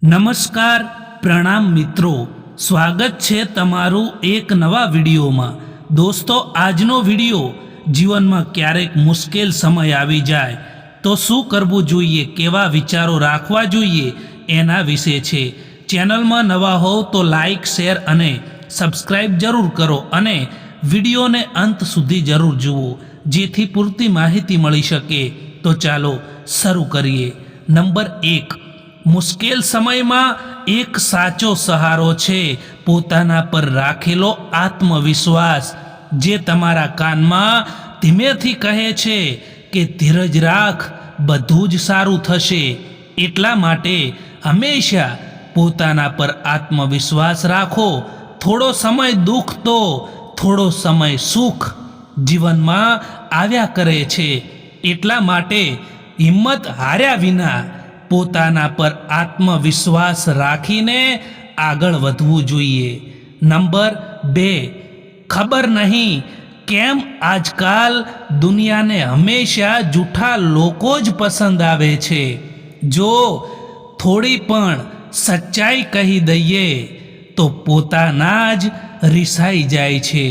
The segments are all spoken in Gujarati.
નમસ્કાર, પ્રણામ મિત્રો, સ્વાગત છે તમારું એક નવા વિડીયોમાં। દોસ્તો, આજનો વિડીયો જીવનમાં ક્યારેક મુશ્કેલ સમય આવી જાય તો શું કરવું જોઈએ, કેવા વિચારો રાખવા જોઈએ એના વિશે છે। ચેનલમાં નવા હોવ તો લાઈક, શેર અને સબસ્ક્રાઈબ જરૂર કરો અને વિડીયોને અંત સુધી જરૂર જુઓ જેથી પૂરતી માહિતી મળી શકે। તો ચાલો શરૂ કરીએ। નંબર 1, મુશ્કેલ સમયમાં એક સાચો સહારો છે પોતાના પર રાખેલો આત્મવિશ્વાસ, જે તમારા કાનમાં ધીમેથી કહે છે કે ધીરજ રાખ, બધું જ સારું થશે। એટલા માટે હંમેશા પોતાના પર આત્મવિશ્વાસ રાખો। થોડો સમય દુઃખ તો થોડો સમય સુખ જીવનમાં આવ્યા કરે છે, એટલા માટે હિંમત હાર્યા વિના પોતાના પર આત્મવિશ્વાસ રાખીને આગળ વધવું જોઈએ। નંબર 2, ખબર નહીં કેમ આજકાલ દુનિયાને હંમેશા જૂઠા લોકો જ પસંદ આવે છે। જો થોડી પણ સચ્ચાઈ કહી દઈએ તો પોતાના જ રિસાઈ જાય છે।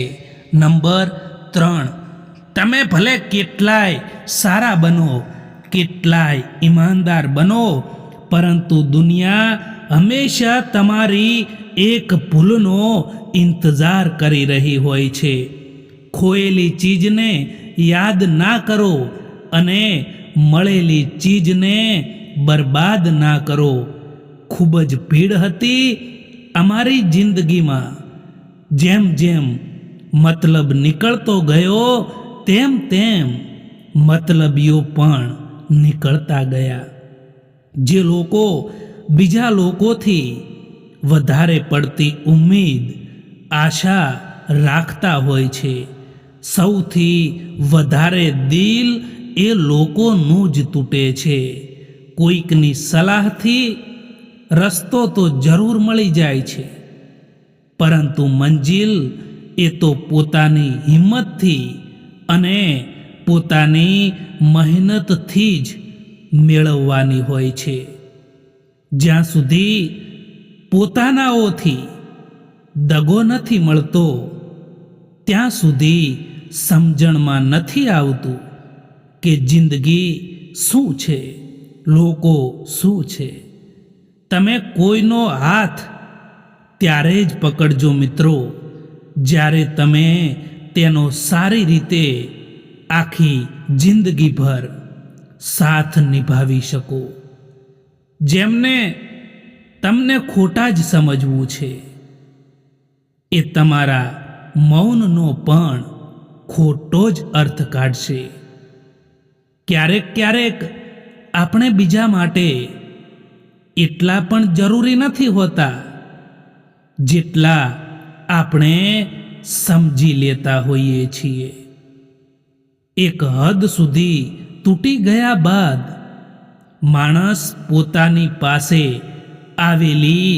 નંબર 3, તમે ભલે કેટલાય સારા બનો, કેટલાય ઈમાનદાર બનો, પરંતુ દુનિયા હંમેશા તમારી એક ભૂલનો ઇંતજાર કરી રહી હોય છે। ખોયેલી ચીજને યાદ ના કરો અને મળેલી ચીજને બરબાદ ના કરો। ખૂબ જ ભીડ હતી અમારી જિંદગીમાં, જેમ જેમ મતલબ નીકળતો ગયો તેમ તેમ મતલબીઓ પણ નીકળતા ગયા। જે લોકો બીજા લોકોથી વધારે પડતી ઉમ્મીદ, આશા રાખતા હોય છે, સૌથી વધારે દિલ એ લોકોનું જ તૂટે છે। કોઈકની સલાહથી રસ્તો તો જરૂર મળી જાય છે, પરંતુ મંજિલ એ તો પોતાની હિંમતથી અને પોતાની મહેનતથી જ મેળવવાની હોય છે। જ્યાં સુધી પોતાનાઓથી દગો નથી મળતો ત્યાં સુધી સમજણમાં નથી આવતું કે જિંદગી શું છે, લોકો શું છે। તમે કોઈનો હાથ ત્યારે જ પકડજો મિત્રો, જ્યારે તમે તેનો સારી રીતે આખી જિંદગીભર સાથ નિભાવી શકો। જેમને તમને ખોટા જ સમજવું છે એ તમારા મૌનનો પણ ખોટો જ અર્થ કાઢશે। ક્યારેક ક્યારેક આપણે બીજા માટે એટલા પણ જરૂરી નથી હોતા જેટલા આપણે સમજી લેતા હોઈએ છીએ। એક હદ સુધી તૂટી ગયા બાદ માણસ પોતાની પાસે આવેલી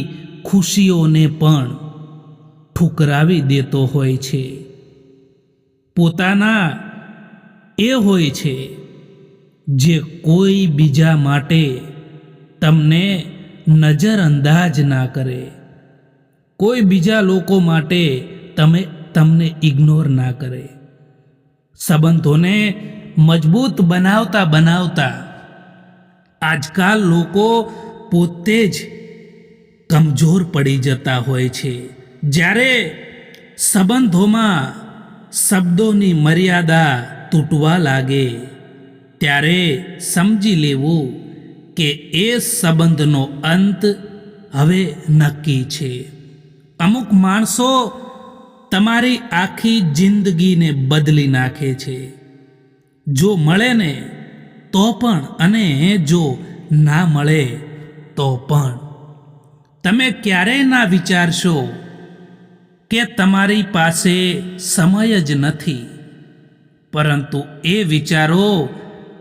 ખુશીઓને પણ ઠુકરાવી દેતો હોય છે। પોતાના એ હોય છે જે કોઈ બીજા માટે તમને નજરઅંદાજ ના કરે, કોઈ બીજા લોકો માટે તમને ઇગ્નોર ના કરે। સંબંધોને મજબૂત બનાવતા બનાવતા આજકાલ લોકો પોતે જ કમજોર પડી જતા હોય છે। જ્યારે સંબંધોમાં શબ્દોની મર્યાદા તૂટવા લાગે ત્યારે સમજી લેવું કે એ સંબંધનો અંત હવે નક્કી છે। અમુક માણસો તમારી આખી જિંદગીને બદલી નાખે છે। જો મળે ને તો પણ અને જો ના મળે તો પણ। તમે ક્યારેય ના વિચારશો કે તમારી પાસે સમય જ નથી, પરંતુ એ વિચારો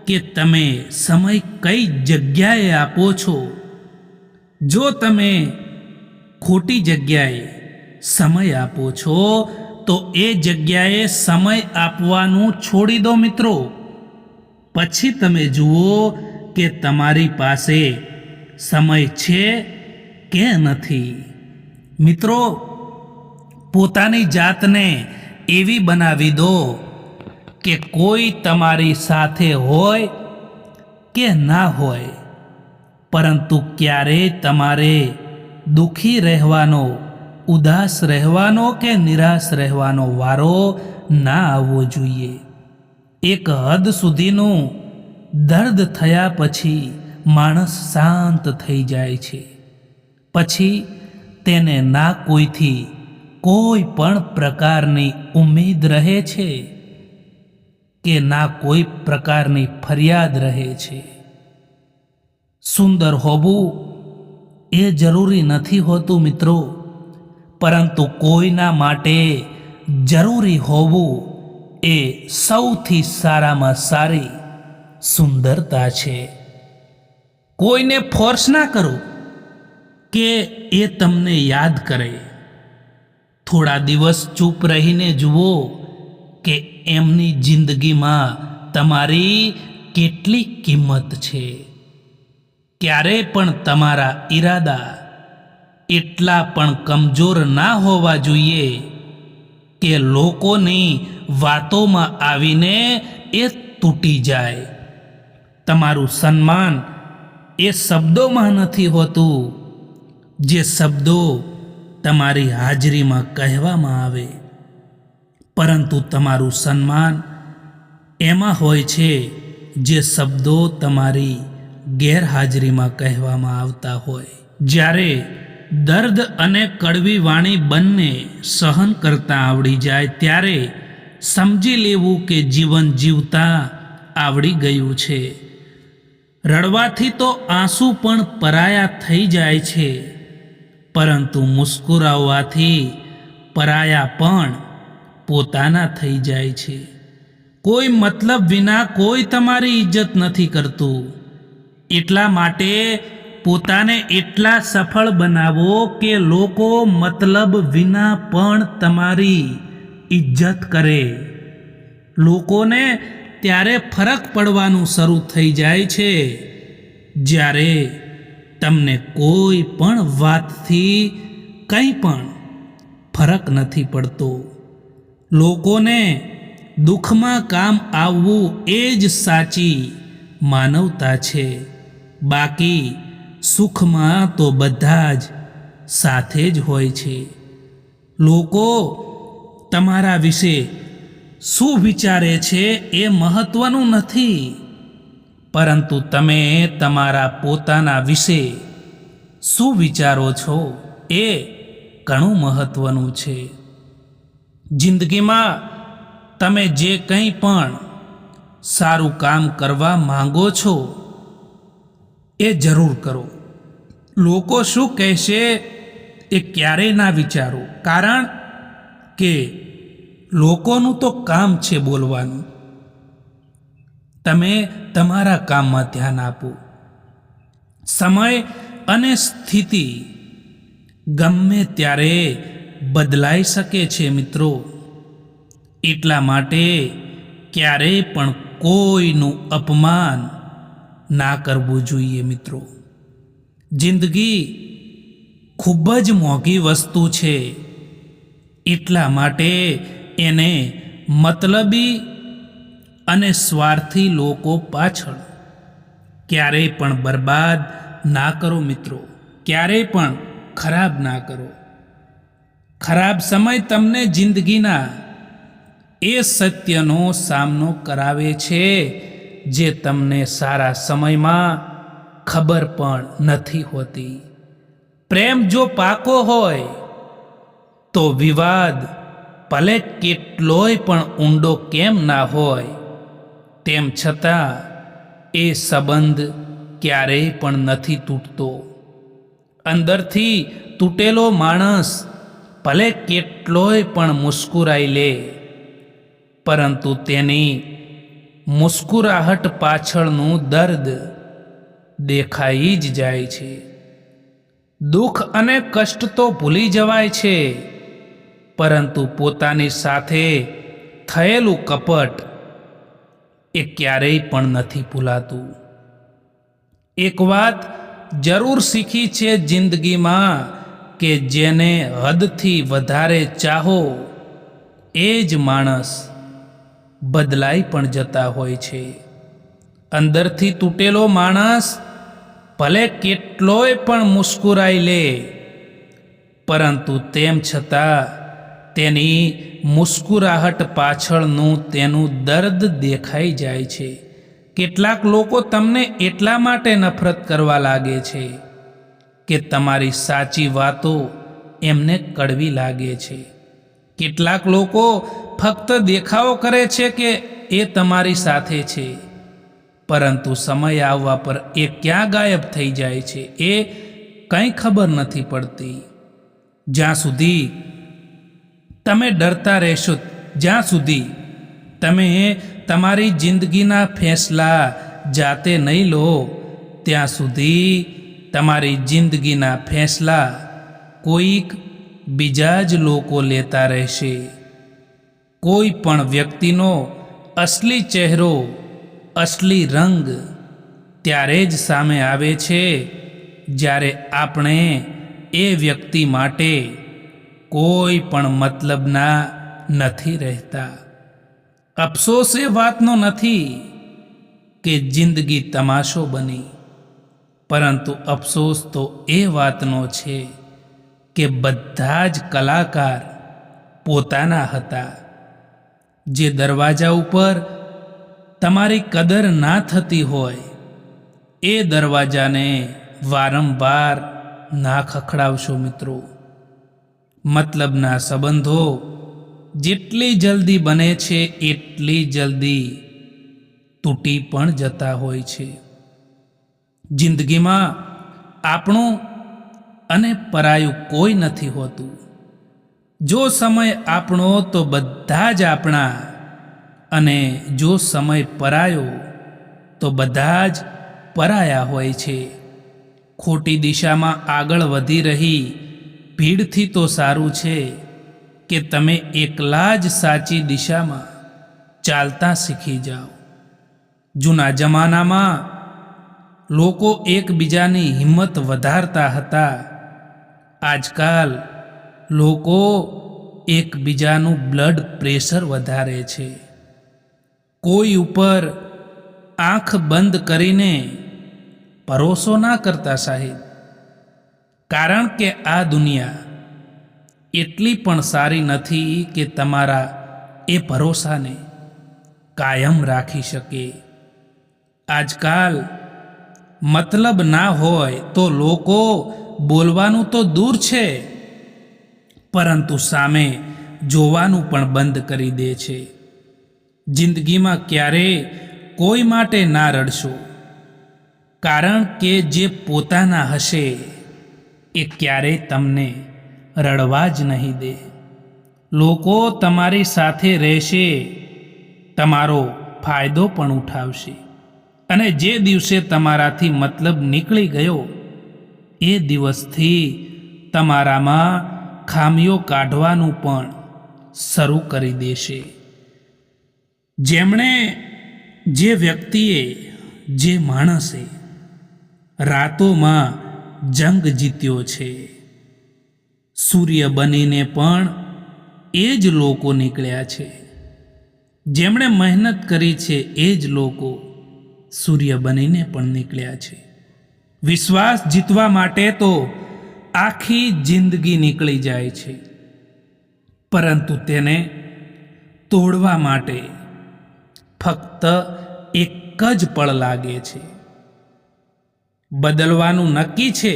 કે તમે સમય કઈ જગ્યાએ આપો છો। જો તમે ખોટી જગ્યાએ સમય આપો છો તો એ જગ્યાએ સમય આપવાનું છોડી દો મિત્રો। પછી તમે જુઓ કે તમારી પાસે સમય છે કે નથી? મિત્રો, પોતાની જાતને એવી બનાવી દો કે કોઈ તમારી સાથે હોય કે ના હોય, પરંતુ ક્યારેય તમારે દુઃખી રહેવાનો, ઉદાસ રહેવાનો કે નિરાશ રહેવાનો વારો ના આવવો જોઈએ. એક હદ સુધીનું દર્દ થયા પછી માણસ શાંત થઈ જાય છે. પછી તેને ના કોઈથી કોઈ પણ પ્રકારની ઉમ્મીદ રહે છે કે ના કોઈ પ્રકારની ફરિયાદ રહે છે. સુંદર હોવું એ જરૂરી નથી હોતું મિત્રો, પરંતુ કોઈના માટે જરૂરી હોવું એ સૌથી સારામાં સારી સુંદરતા છે. કોઈને ફોર્સ ના કરો કે એ તમને યાદ કરે. થોડા દિવસ ચૂપ રહીને જુઓ કે એમની જિંદગીમાં તમારી કેટલી કિંમત છે. ક્યારેય પણ તમારા ઈરાદા એટલા પણ કમજોર ના હોવા જોઈએ કે લોકોની વાતોમાં આવીને એ તૂટી જાય. તમારું સન્માન એ શબ્દોમાં નથી હોતું, જે શબ્દો તમારી હાજરીમાં કહેવામાં આવે, પરંતુ તમારું સન્માન એમાં હોય છે જે શબ્દો તમારી ગેરહાજરીમાં કહેવામાં આવતા હોય. જ્યારે દર્દ અને કડવી વાણી બંને સહન કરતા આવડી જાય ત્યારે સમજી લેવું કે જીવન જીવતા આવડી ગયું છે. રડવાથી તો આંસુ પણ પરાયા થઈ જાય છે, પરંતુ મુસ્કુરાવવાથી પરાયા પણ પોતાના થઈ જાય છે. કોઈ મતલબ વિના કોઈ તમારી ઇજ્જત નથી કરતું. એટલા માટે પોતાને એટલા સફળ બનાવો કે લોકો મતલબ વિના પણ તમારી ઇજ્જત કરે. લોકોને ત્યારે ફરક પડવાનું શરૂ થઈ જાય છે જ્યારે તમને કોઈ પણ વાતથી કંઈ પણ ફરક નથી પડતો. લોકોને દુઃખમાં કામ આવવું એ જ સાચી માનવતા છે. બાકી સુખમાં તો બધા જ સાથે જ હોય છે. લોકો તમારા વિશે શું વિચારે છે એ મહત્વનું નથી, પરંતુ તમે તમારા પોતાના વિશે શું વિચારો છો એ ઘણું મહત્વનું છે. જિંદગીમાં તમે જે કંઈ પણ સારું કામ કરવા માંગો છો એ જરૂર કરો. લોકો શું કહેશે એ ક્યારેય ના વિચારો, કારણ કે લોકોનું તો કામ છે બોલવાનું. તમે તમારા કામમાં ધ્યાન આપો. સમય અને સ્થિતિ ગમે ત્યારે બદલાઈ શકે છે મિત્રો. એટલા માટે ક્યારેય પણ કોઈનું અપમાન ના કરવું જોઈએ મિત્રો. જિંદગી ખૂબ જ મોંઘી વસ્તુ છે, એટલા માટે એને મતલબી અને સ્વાર્થી લોકો પાછળ ક્યારેય પણ બરબાદ ના કરો મિત્રો. ક્યારેય પણ ખરાબ ના કરો. ખરાબ સમય તમને જિંદગીના એ સત્યનો સામનો કરાવે છે જે તમને સારા સમયમાં ખબર પણ નથી હોતી. પ્રેમ જો પાકો હોય તો વિવાદ ભલે કેટલોય પણ ઊંડો કેમ ના હોય, તેમ છતાં એ સંબંધ ક્યારેય પણ નથી તૂટતો. અંદરથી તૂટેલો માણસ ભલે કેટલોય પણ મુસ્કુરાઈ લે, પરંતુ તેની મુસ્કુરાહટ પાછળનું દર્દ દેખાઈ જ જાય છે. દુઃખ અને કષ્ટ તો ભૂલી જવાય છે, પરંતુ પોતાની સાથે થયેલું કપટ એ ક્યારેય પણ નથી ભૂલાતું. એક વાત જરૂર શીખી છે જિંદગીમાં કે જેને હદથી વધારે ચાહો એ જ માણસ બદલાઈ પણ જતા હોય છે. અંદરથી તૂટેલો માણસ ભલે કેટલોય પણ મુસ્કુરાઈ લે, પરંતુ તેમ છતાં તેની મુસ્કુરાહટ પાછળનું તેનું દર્દ દેખાઈ જાય છે. કેટલાક લોકો તમને એટલા માટે નફરત કરવા લાગે છે કે તમારી સાચી વાતો એમને કડવી લાગે છે. કેટલાક લોકો ફક્ત દેખાવો કરે છે કે એ તમારી સાથે છે, પરંતુ સમય આવવા પર એ ક્યાં ગાયબ થઈ જાય છે એ કંઈ ખબર નથી પડતી. જ્યાં સુધી તમે ડરતા રહેશો, જ્યાં સુધી તમે તમારી જિંદગીના ફેંસલા જાતે નહીં લો, ત્યાં સુધી તમારી જિંદગીના ફેંસલા કોઈક બીજા જ લોકો લેતા રહેશે. કોઈ પણ વ્યક્તિનો અસલી ચહેરો, અસલી રંગ ત્યારે જ સામે આવે છે જ્યારે આપણે એ વ્યક્તિ માટે કોઈ પણ મતલબના નથી રહેતા. અફસોસ એ વાતનો નથી કે જિંદગી તમાશો બની, પરંતુ અફસોસ તો એ વાતનો છે કે બધા જ કલાકાર પોતાના હતા. જે દરવાજા ઉપર તમારી કદર ના થતી હોય એ દરવાજાને વારંવાર ના ખખડાવશો મિત્રો. મતલબના સંબંધો જેટલી જલ્દી બને છે એટલી જલ્દી તૂટી પણ જતા હોય છે. જિંદગીમાં આપણું અને પરાયું કોઈ નથી હોતું. જો સમય આપણો તો બધા જ આપણા, અને જો સમય પરાયો તો બધા જ પરાયા હોય છે. ખોટી દિશામાં આગળ વધી રહી ભીડથી તો સારું છે કે તમે એકલા જ સાચી દિશામાં ચાલતા શીખી જાઓ. જૂના જમાનામાં લોકો એકબીજાની હિંમત વધારતા હતા. આજકાલ લોકો એકબીજાનું બ્લડ પ્રેશર વધારે છે. કોઈ ઉપર આંખ બંધ કરીને ભરોસો ના કરતા સાહેબ, કારણ કે આ દુનિયા એટલી પણ સારી નથી કે તમારા એ ભરોસાને કાયમ રાખી શકે. આજકાલ મતલબ ના હોય તો લોકો બોલવાનું તો દૂર છે, પરંતુ સામે જોવાનું પણ બંધ કરી દે છે. જિંદગીમાં ક્યારેય કોઈ માટે ના રડશો, કારણ કે જે પોતાના હશે એ ક્યારેય તમને રડવા જ નહીં દે. લોકો તમારી સાથે રહેશે, તમારો ફાયદો પણ ઉઠાવશે, અને જે દિવસે તમારાથી મતલબ નીકળી ગયો એ દિવસથી તમારામાં ખામીઓ કાઢવાનું પણ શરૂ કરી દેશે. જે વ્યક્તિએ, જે માણસે રાતોમાં જંગ જીત્યો છે, સૂર્ય બનીને પણ એ જ લોકો નીકળ્યા છે. જેમણે મહેનત કરી છે એ જ લોકો સૂર્ય બનીને પણ નીકળ્યા છે. વિશ્વાસ જીતવા માટે તો આખી જિંદગી નીકળી જાય છે, પરંતુ તેને તોડવા માટે ફક્ત એક જ પળ લાગે છે. બદલવાનું નક્કી છે.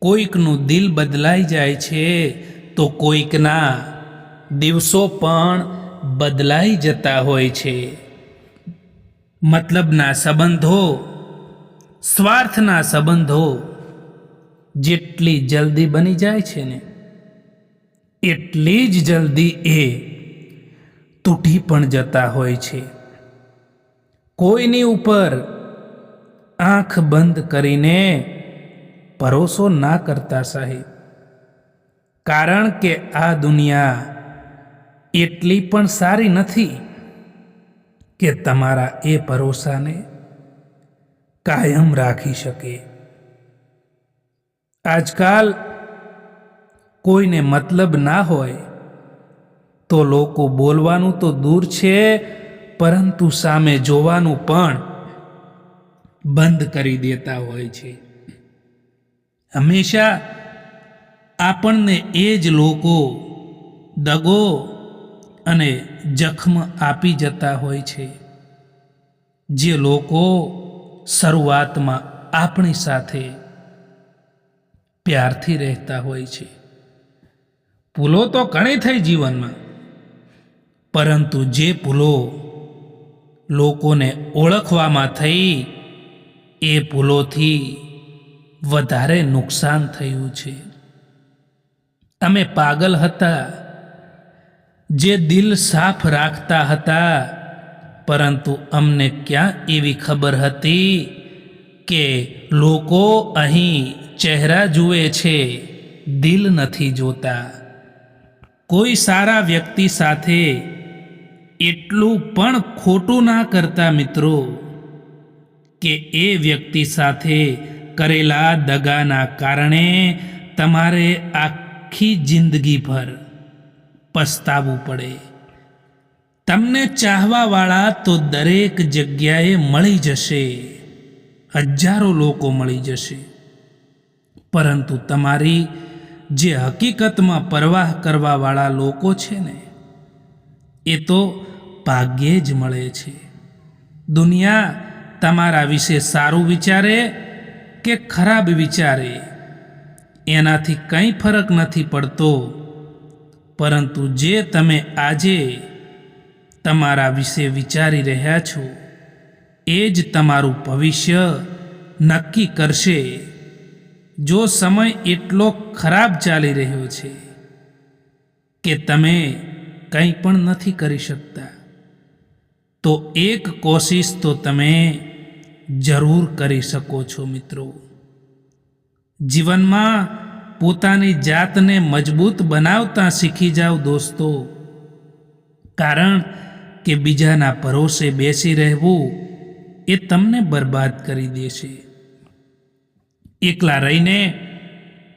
કોઈકનું દિલ બદલાઈ જાય છે તો કોઈકના દિવસો પણ બદલાઈ જતા હોય છે. મતલબના સંબંધો, સ્વાર્થના સંબંધો જેટલી જલ્દી બની જાય છે ને એટલી જ જલ્દી એ તૂટી પણ જતા હોય છે. કોઈની ઉપર આંખ બંધ કરીને ભરોસો ના કરતા સાહેબ, કારણ કે આ દુનિયા એટલી પણ સારી નથી કે તમારા એ ભરોસાને કાયમ રાખી શકે. આજકાલ કોઈને મતલબ ના હોય તો લોકો બોલવાનું તો દૂર છે, પરંતુ સામે જોવાનું પણ બંધ કરી દેતા હોય છે. હંમેશા આપણને એ જ લોકો દગો અને જખમ આપી જતા હોય છે, જે લોકો શરૂઆતમાં આપણી સાથે પ્યારથી રહેતા હોય છે. ભૂલો તો ઘણી થઈ જીવનમાં, પરંતુ જે ભૂલો લોકોને ઓળખવામાં થઈ એ ભૂલોથી વધારે નુકસાન થયું છે. અમે પાગલ હતા જે દિલ સાફ રાખતા હતા, પરંતુ અમને ક્યાં એવી ખબર હતી કે લોકો અહીં ચહેરા જુએ છે, દિલ નથી જોતા. કોઈ સારા વ્યક્તિ સાથે એટલું પણ ખોટું ના કરતા મિત્રો, કે એ વ્યક્તિ સાથે કરેલા દગાના કારણે તમારે આખી જિંદગીભર પસ્તાવું પડે. તમને ચાહવાવાળા તો દરેક જગ્યાએ મળી જશે, હજારો લોકો મળી જશે, પરંતુ તમારી જે હકીકતમાં પરવાહ કરવાવાળા લોકો છે ને, એ તો ભાગ્યે જ મળે છે. દુનિયા તમારા વિશે સારું વિચારે કે ખરાબ વિચારે એનાથી કંઈ ફરક નથી પડતો, પરંતુ જે તમે આજે તમારા વિશે વિચારી રહ્યા છો એ જ તમારું ભવિષ્ય નક્કી કરશે. જો સમય એટલો ખરાબ ચાલી રહ્યો છે કે તમે કંઈ પણ નથી કરી શકતા, તો એક કોશિશ તો તમે જરૂર કરી શકો છો મિત્રો. જીવનમાં પોતાની જાતને મજબૂત બનાવતા શીખી જાઓ દોસ્તો, કારણ કે બીજાના ભરોસે બેસી રહેવું એ તમને બરબાદ કરી દેશે. એકલા રહીને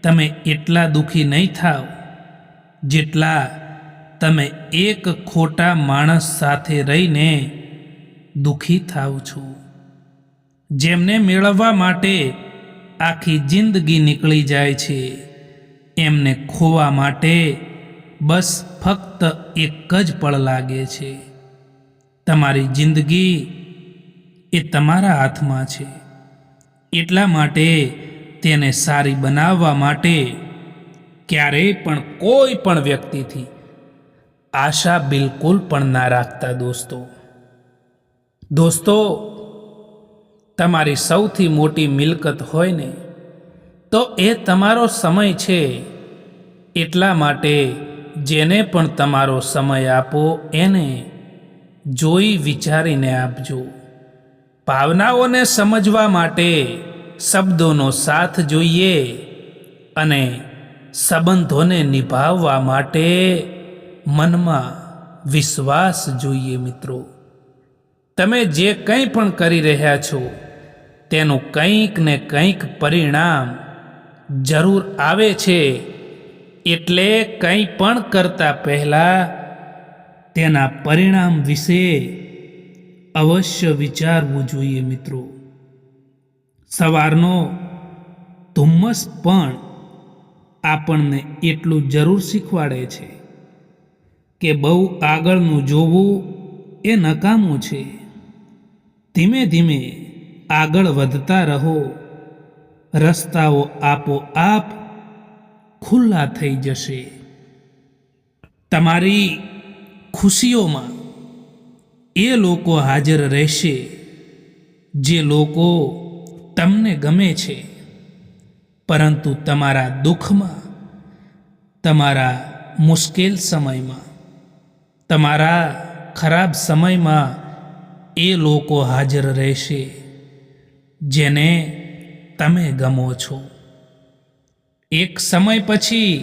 તમે એટલા દુઃખી નહીં થાવ જેટલા તમે એક ખોટા માણસ સાથે રહીને દુઃખી થાવ છો. જેમને મેળવવા માટે આખી જિંદગી નીકળી જાય છે, એમને ખોવા માટે બસ ફક્ત એક જ પળ લાગે છે. તમારી જિંદગી એ તમારા હાથમાં છે, એટલા માટે તેને સારી બનાવવા માટે ક્યારેય પણ કોઈ પણ વ્યક્તિથી આશા બિલકુલ પણ ના રાખતા દોસ્તો. તમારી સૌથી મોટી મિલકત હોય ને તો એ તમારો સમય છે. એટલા માટે જેને પણ તમારો સમય આપો એને જોઈ વિચારીને આપજો. ભાવનાઓને સમજવા માટે શબ્દોનો સાથ જોઈએ અને સંબંધોને નિભાવવા માટે મનમાં વિશ્વાસ જોઈએ મિત્રો. તમે જે કંઈ પણ કરી રહ્યા છો તેનું કંઈક ને કંઈક પરિણામ જરૂર આવે છે, એટલે કંઈ પણ કરતા પહેલા તેના પરિણામ વિશે અવશ્ય વિચારવું જોઈએ મિત્રો. સવારનો ધુમ્મસ પણ આપણને એટલું જરૂર શીખવાડે છે કે બહુ આગળનું જોવું એ નકામું છે. ધીમે ધીમે આગળ વધતા રહો, રસ્તાઓ આપોઆપ ખુલ્લા થઈ જશે. તમારી ખુશીઓમાં એ લોકો હાજર રહેશે જે લોકો તમને ગમે છે, પરંતુ તમારા દુઃખમાં, તમારા મુશ્કેલ સમયમાં, તમારા ખરાબ સમયમાં એ લોકો હાજર રહેશે જેને તમે ગમો છો. એક સમય પછી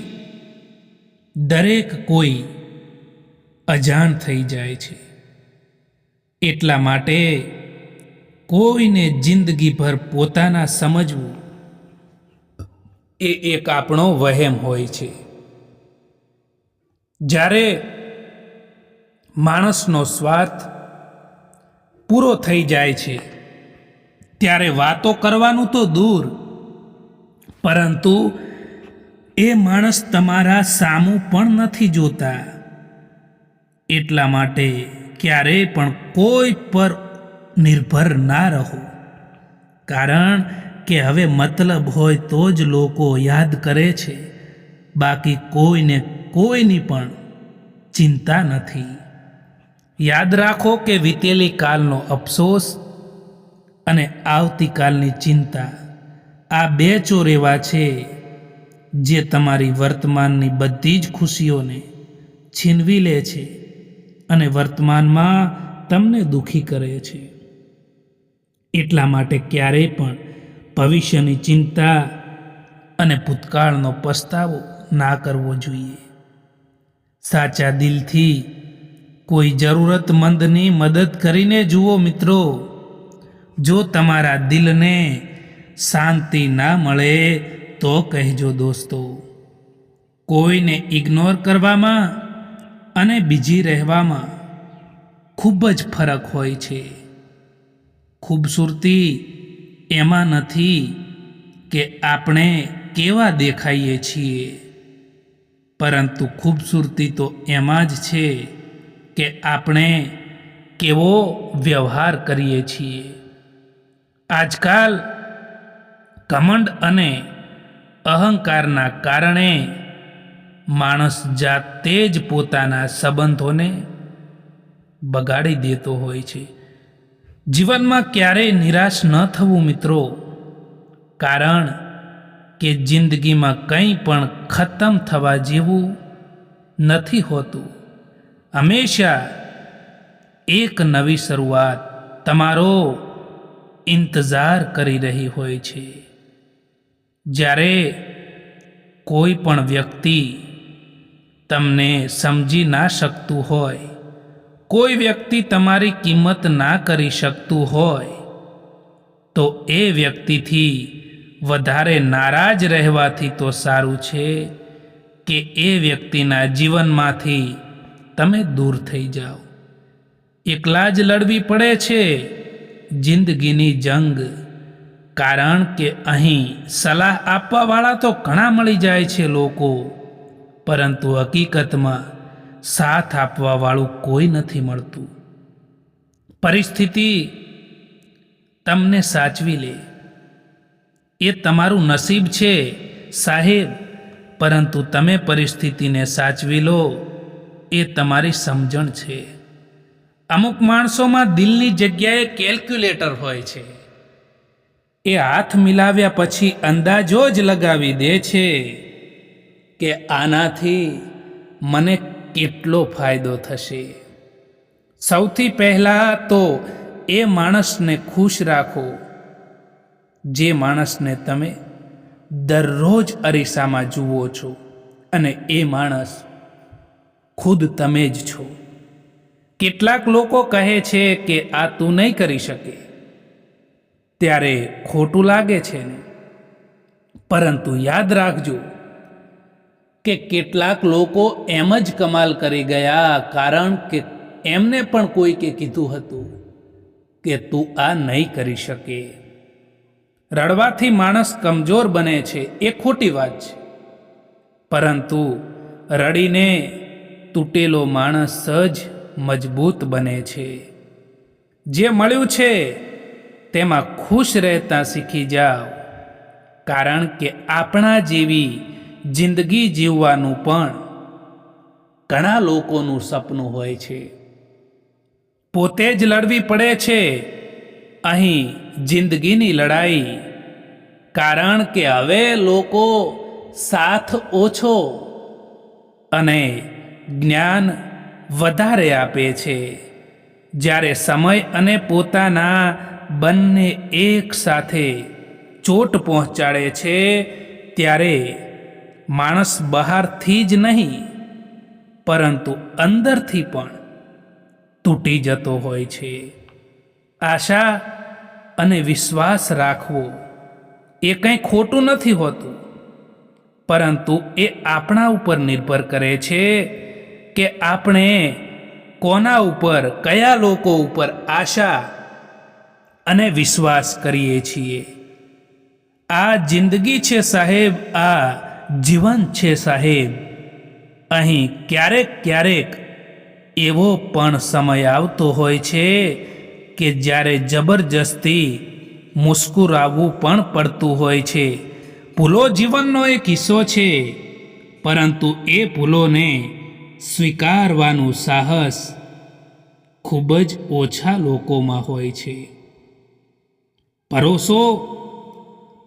દરેક કોઈ અજાણ થઈ જાય છે, એટલા માટે કોઈને જિંદગીભર પોતાના સમજવું એ એક આપણો વહેમ હોય છે. જ્યારે માણસનો સ્વાર્થ પૂરો થઈ જાય છે ત્યારે વાતો કરવાનું તો દૂર, પરંતુ એ માણસ તમારા સામું પણ નથી જોતા. એટલા માટે ક્યારેય પણ કોઈ પર નિર્ભર ના રહો, કારણ કે હવે મતલબ હોય તો જ લોકો યાદ કરે છે, બાકી કોઈને કોઈની પણ ચિંતા નથી. યાદ રાખો કે વીતેલી કાલનો અફસોસ અને આવતીકાલની ચિંતા, આ બે ચોર એવા છે જે તમારી વર્તમાનની બધી જ ખુશીઓને છીનવી લે છે અને વર્તમાનમાં તમને દુઃખી કરે છે. એટલા માટે ક્યારેય પણ ભવિષ્યની ચિંતા અને ભૂતકાળનો પસ્તાવો ના કરવો જોઈએ. સાચા દિલથી કોઈ જરૂરતમંદની મદદ કરીને જુઓ મિત્રો. જો તમારા દિલને શાંતિ ના મળે તો કહેજો દોસ્તો. કોઈને ઇગ્નોર કરવામાં અને બીજી રહેવામાં ખૂબ જ ફરક હોય છે. ખૂબસૂરતી એમાં નથી કે આપણે કેવા દેખાઈએ છીએ, પરંતુ ખૂબસૂરતી તો એમાં જ છે કે આપણે કેવો વ્યવહાર કરીએ છીએ. આજકાલ ઘમંડ અને અહંકારના કારણે માણસ જાતે જ પોતાના સંબંધોને બગાડી દેતો હોય છે. જીવનમાં ક્યારેય નિરાશ ન થવું મિત્રો, કારણ કે જિંદગીમાં કંઈ પણ ખતમ થવા જેવું નથી હોતું. હંમેશા એક નવી શરૂઆત તમારો ઇંતજાર કરી રહી હોય છે. જ્યારે કોઈ પણ વ્યક્તિ તમને સમજી ના શકતું હોય, કોઈ વ્યક્તિ તમારી કિંમત ના કરી શકતું હોય, તો એ વ્યક્તિથી વધારે નારાજ રહેવાથી તો સારું છે કે એ વ્યક્તિના જીવનમાંથી તમે દૂર થઈ જાઓ. એકલા જ લડવી પડે છે જિંદગીની જંગ, કારણ કે અહીં સલાહ આપવાવાળા તો ઘણા મળી જાય છે લોકો, પરંતુ હકીકતમાં સાથ આપવાવાળું કોઈ નથી મળતું. પરિસ્થિતિ તમને સાચવી લે એ તમારું નસીબ છે સાહેબ, પરંતુ તમે પરિસ્થિતિને સાચવી લો એ તમારી સમજણ છે. અમુક માણસોમાં દિલની જગ્યાએ કેલ્ક્યુલેટર હોય છે. એ હાથ મિલાવ્યા પછી અંદાજો જ લગાવી દે છે કે આનાથી મને કેટલો ફાયદો થશે. સૌથી પહેલાં તો એ માણસને ખુશ રાખો જે માણસને તમે દરરોજ અરીસામાં જુઓ છો, અને એ માણસ ખુદ તમે જ છો. કેટલાક લોકો કહે છે કે આ તું નહીં કરી શકે, ત્યારે ખોટું લાગે છે ને, પરંતુ યાદ રાખજો કે કેટલાક લોકો એમ જ કમાલ કરી ગયા, કારણ કે એમને પણ કોઈકે કીધું હતું કે તું આ નહીં કરી શકે. રડવાથી માણસ કમજોર બને છે એ ખોટી વાત છે, પરંતુ રડીને તૂટેલો માણસ જ મજબૂત બને છે. જે મળ્યું છે તેમાં ખુશ રહેતા શીખી જાઓ, કારણ કે આપણા જેવી જિંદગી જીવવાનું પણ ઘણા લોકોનું સપનું હોય છે. પોતે જ લડવી પડે છે અહીં જિંદગીની લડાઈ, કારણ કે હવે લોકો સાથ ઓછો અને જ્ઞાન વધારે આપે છે. જ્યારે સમય અને પોતાના બંને એક સાથે ચોટ પહોંચાડે છે ત્યારે માણસ બહારથી જ નહીં પરંતુ અંદરથી પણ તૂટી જતો હોય છે. આશા અને વિશ્વાસ રાખવો એ કંઈ ખોટું નથી હોતું, પરંતુ એ આપણા ઉપર નિર્ભર કરે છે કે આપણે કોના ઉપર, કયા લોકો ઉપર આશા અને વિશ્વાસ કરીએ છીએ. આ જિંદગી છે સાહેબ, આ જીવન છે સાહેબ. અહીં ક્યારેક ક્યારેક એવો પણ સમય આવતો હોય છે કે જ્યારે જબરજસ્તી મુસ્કુરાવવું પણ પડતું હોય છે. ભૂલો જીવનનો એક હિસ્સો છે, પરંતુ એ ભૂલોને સ્વીકારવાનું સાહસ ખૂબ જ ઓછા લોકોમાં હોય છે. ભરોસો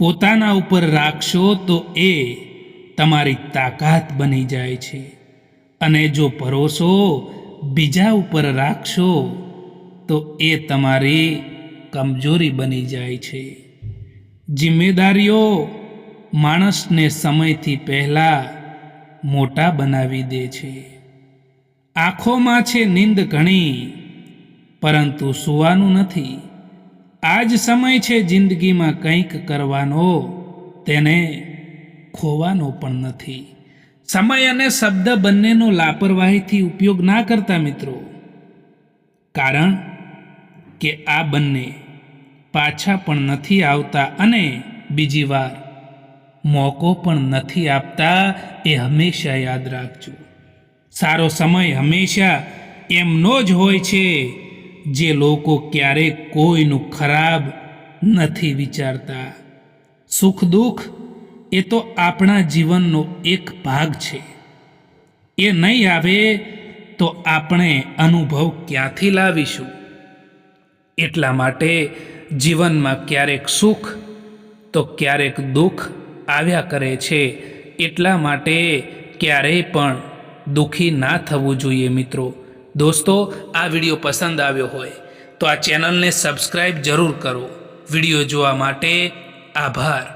પોતાના ઉપર રાખશો તો એ તમારી તાકાત બની જાય છે, અને જો ભરોસો બીજા ઉપર રાખશો તો એ તમારી કમજોરી બની જાય છે. જિમ્મેદારીઓ માણસને સમયથી પહેલાં મોટા બનાવી દે છે. આંખોમાં છે નીંદ ઘણી, પરંતુ સૂવાનું નથી. આ જ સમય છે જિંદગીમાં કંઈક કરવાનો, તેને ખોવાનો પણ નથી. સમય અને શબ્દ બંનેનો લાપરવાહીથી ઉપયોગ ના કરતા મિત્રો, કારણ કે આ બંને પાછા પણ નથી આવતા, અને બીજી વાર મોકો પણ નથી આપતા. એ હંમેશા યાદ રાખજો. સારો સમય હંમેશા એમનો જ હોય છે જે લોકો ક્યારેક કોઈનું ખરાબ નથી વિચારતા. સુખ દુઃખ એ તો આપણા જીવનનો એક ભાગ છે. એ નહીં આવે તો આપણે અનુભવ ક્યાંથી લાવીશું? એટલા માટે જીવનમાં ક્યારેક સુખ તો ક્યારેક દુઃખ આવ્યા કરે છે. એટલા માટે ક્યારેય પણ દુઃખી ના થવું જોઈએ મિત્રો. દોસ્તો, આ વિડીયો પસંદ આવ્યો હોય તો આ ચેનલને સબસ્ક્રાઈબ જરૂર કરો. વિડીયો જોવા માટે આભાર.